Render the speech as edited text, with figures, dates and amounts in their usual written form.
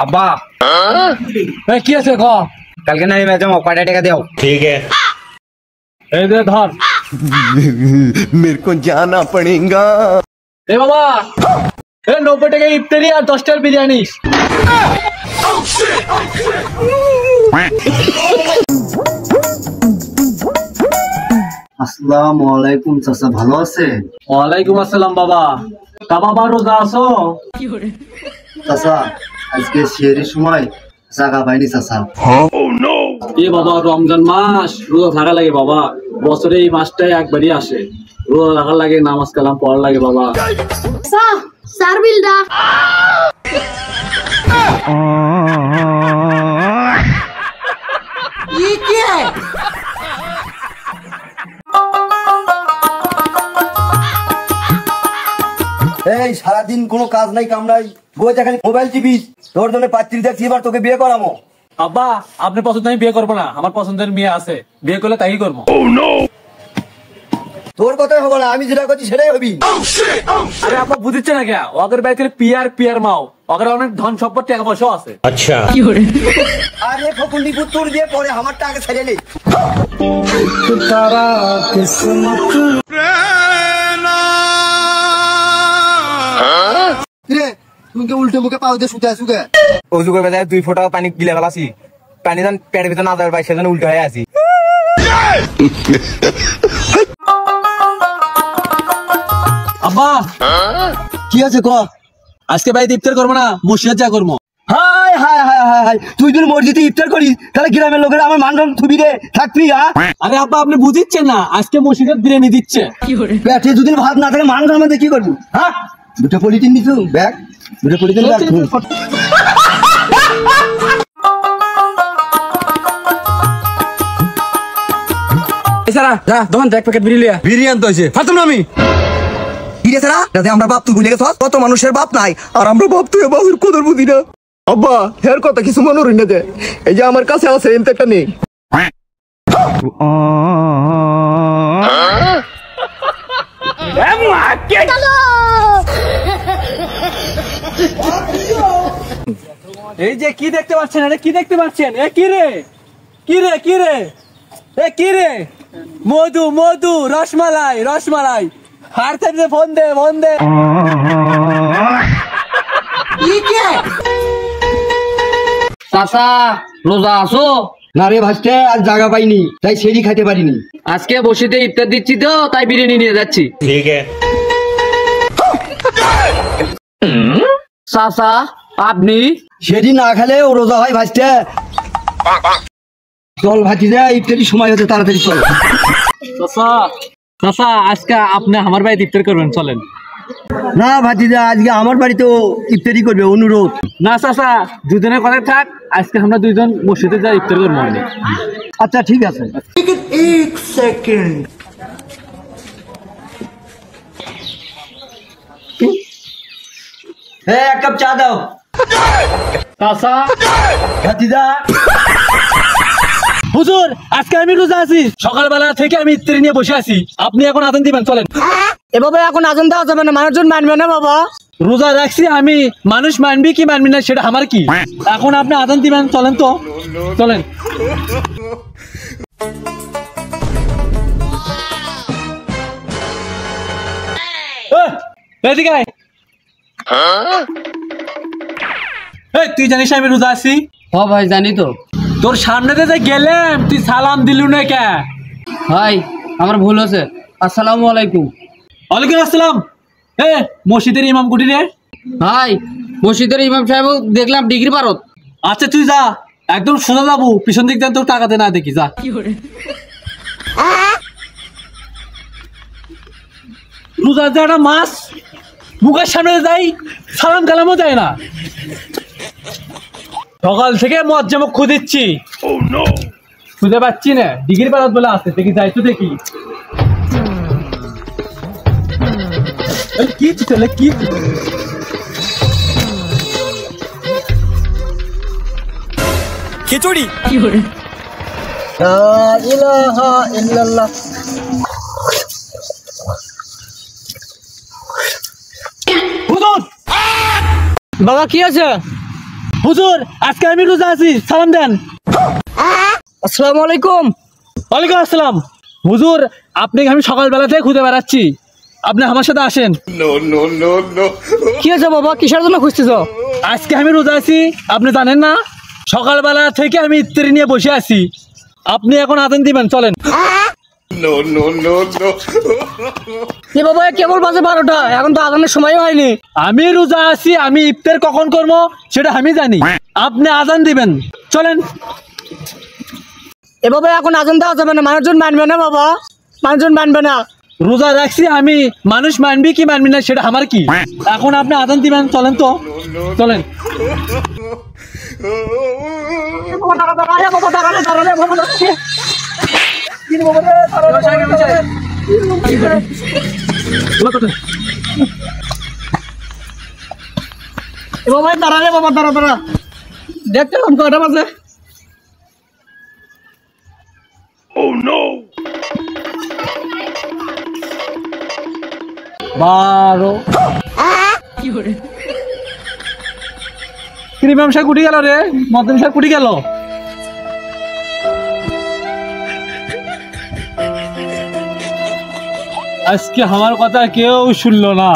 আব্বা কি আছে ক? কালকে না ম্যাচ যাবো, কয়টা টাকা দাও? ठीक है। এই দে ধর। मेरे को जाना पड़ेगा। এ বাবা, 90 টাকা ইফতারি আর 10 টাকার বিরিয়ানি। আসসালামু আলাইকুম চাচা, ভালো আছে? ওয়ালাইকুম আসসালাম বাবা। তা বাবা রোজা আছো? চাচা আজকে সেহরির সময় জাগা পাইনি চাচা। এ বাবা, রমজান মাস রোজা থাকা লাগে বাবা। বছরে এই মাসটাই একবারই আসে। রোজা থাকা লাগে, নামাজ কালাম পড়া লাগে বাবা। স্যার বিলদা এই সারাদিন কোনো কাজ নাই কামড়াই, বইতে খালি মোবাইল টিপিস। তোর জন্য পাত্রী দেখছি, এবার তোকে বিয়ে করামো। আব্বা, আপনার পছন্দ আমি বিয়ে করবো না, আমার পছন্দের মেয়ে আছে, বিয়ে করলে তাই করবো। তোর কথাই হবে না, আমি যেটা করছি সেটাই হবি। আরে আব্বা বুঝছে না কে? ওদের বাড়িতে পিয়ার মাও, ওদের অনেক ধন সম্পদ টাকা পয়সা আছে। अच्छा। আরে ফকুন্ডি পুত্তর দিয়ে পরে আমার টাকা ছেড়ে নেই। তুমি উল্টে মুখে পাও দিয়ে শুতে আসুকে। অজু করবে যায় 2 ফোঁটা পানি গিলে ফেলাছি, পানি যেন পেটের ভিতরে না যায় ভাই, সেজন্য উল্টো হয়ে আছি। আব্বা কি আছে ক? আজকে বাড়িতে ইফতার করবো না, মসজিদ যা করবো। High high high high high, তুই যদি মসজিদে ইফতার করিস তাহলে গ্রামের লোকেরা আমার মান থুবি রে থাকবি। আরে আব্বা আপনি বুঝিচ্ছেন না, আজকে মসজিদের বিরিয়ানি দিচ্ছে। পেটে যদি ভাত না থাকে মান মধ্যে কি করবি? হ্যাঁ, দুটো পলিথিন নিছু ব্যাগ, দুটো পলিথিন ব্যাগ। এছাড়া যা দোকান এক প্যাকেট বিড়ি লিয়া। বিরিয়ানি তো হয়েছে ফাতুম আমি ইরে ছাড়া যাতে আমরা বাপ তুই ভুলে গেছ। কত মানুষের বাপ নাই আর আমরা বাপ তুই বাবুর কদর বুঝি না। আব্বা হের কথা কিছু মনে রই না, যে এই যে আমার কাছে আছে এমন একটা নেই। এই যে কি দেখতে পাচ্ছেন, এটা কি দেখতে পাচ্ছেন? এ কি রে, কি রে, কি রে, এ কি রে? মধু মধু, রসমালাই রসমালাই। হার থেকে ফোন দে, ফোন দে। চাচা রোজা আছো? না রে ভাসতে, আজ জায়গা পাইনি তাই সেরি খাইতে পারিনি। আজকে বসিতে ইফতার দিচ্ছি তো, তাই বিরিয়ানি নিয়ে যাচ্ছি। ठीक है। চাচা আপনি? সেরি না খেলে ও রোজা হয় ভাসতে। চল ভাতি যা, ইফতারি সময় হচ্ছে, তাড়াতাড়ি চল। চাচা চাচা আজকে আপনি আমার বাড়িতে ইফতার করবেন, চলেন। না ভাতিজা, আজকে আমার বাড়িতেও ইফতারি করবে, অনুরোধ। না চাচা, দুজনের কথা থাক, আজকে আমরা দুইজন মসজিদে যাই ইফতার করবো। আচ্ছা ঠিক আছে। হ্যাঁ, এক কাপ চা দাও। চাচা ভাতিজা হুজুর, আজকে আমি রোজা আছি, সকালবেলা থেকে আমি ইফতারি নিয়ে বসে আছি, আপনি এখন আজান দিবেন, চলেন। এভাবে এখন আজান দেওয়া যাবে না, মানুষজন মানবে না বাবা। রোজা রাখছি আমি, মানুষ মানবি কি মানবি না সেটা আমার কি। এখন আপনি আজান দিবেন, চলেন তো, চলেন। এদিকে আয়। এই, তুই জানিস আমি রোজা আছি? হ ভাই জানি তো। তোর সামনে দিয়ে গেলাম, তুই সালাম দিলু না কে? ভাই আমার ভুল হয়েছে, আসসালামু আলাইকুম। ওয়ালাইকুম আসসালাম। এ মসজিদের ইমাম কুটি রে? ভাই মসজিদের ইমাম সাহেব দেখলাম ডিগ্রি পারত। আচ্ছা তুই যা, একদম সোজা যাবো, পিছন দিক দেন তোর টাকাতে না দেখি, যা। রোজা যে একটা মাছ, মুখের সামনে যাই সালাম কালামও যায় না। সকাল থেকে মদ জামক খুঁজেছি, খুঁজে পাচ্ছি না। ডিগ্রি পারত বলে আসতে দেখি, যাই তো দেখি। কি ছেলে, কি খিচুড়ি? বাবা কি আছে? হুজুর আজকে আমি রোজা আছি, সালাম দেন। আসসালামু আলাইকুম। ওয়ালাইকুম আসসালাম। হুজুর আপনাকে আমি সকালবেলা থেকে খুঁজে বেড়াচ্ছি, আপনি আমার সাথে আসেন। কি হয়েছে বাবা, কিসের জন্য খুঁজতেছ? আজকে আমি রোজা আছি, আপনি জানেন না? সকালবেলা থেকে আমি ইফতারি নিয়ে বসে আছি, আপনি এখন আজান দিবেন, চলেন। এ বাবা কেবল বাজে 12টা, এখন তো আজানের সময় হয়নি। আমি রোজা আছি, আমি ইফতার কখন করবো সেটা আমি জানি, আপনি আজান দিবেন, চলেন। এ বাবা এখন আজান দেওয়া যাবে না, মানুষজন মানবে না বাবা, মানুষজন মানবে না। রোজা রাখছি আমি, মানুষ মানবি কি মানবি না সেটা আমার কি, এখন আপনি আজান দিবেন, চলেন তো, চলেন। এ বাবা দাঁড়া রে বাবা, দাঁড়া দেখতে কয়টা বাজে। বারো ক্রিমাম শাক উঠে গেল রে, মদন শাক উঠে গেল। আজকে আমার কথা কেউ শুনলো না।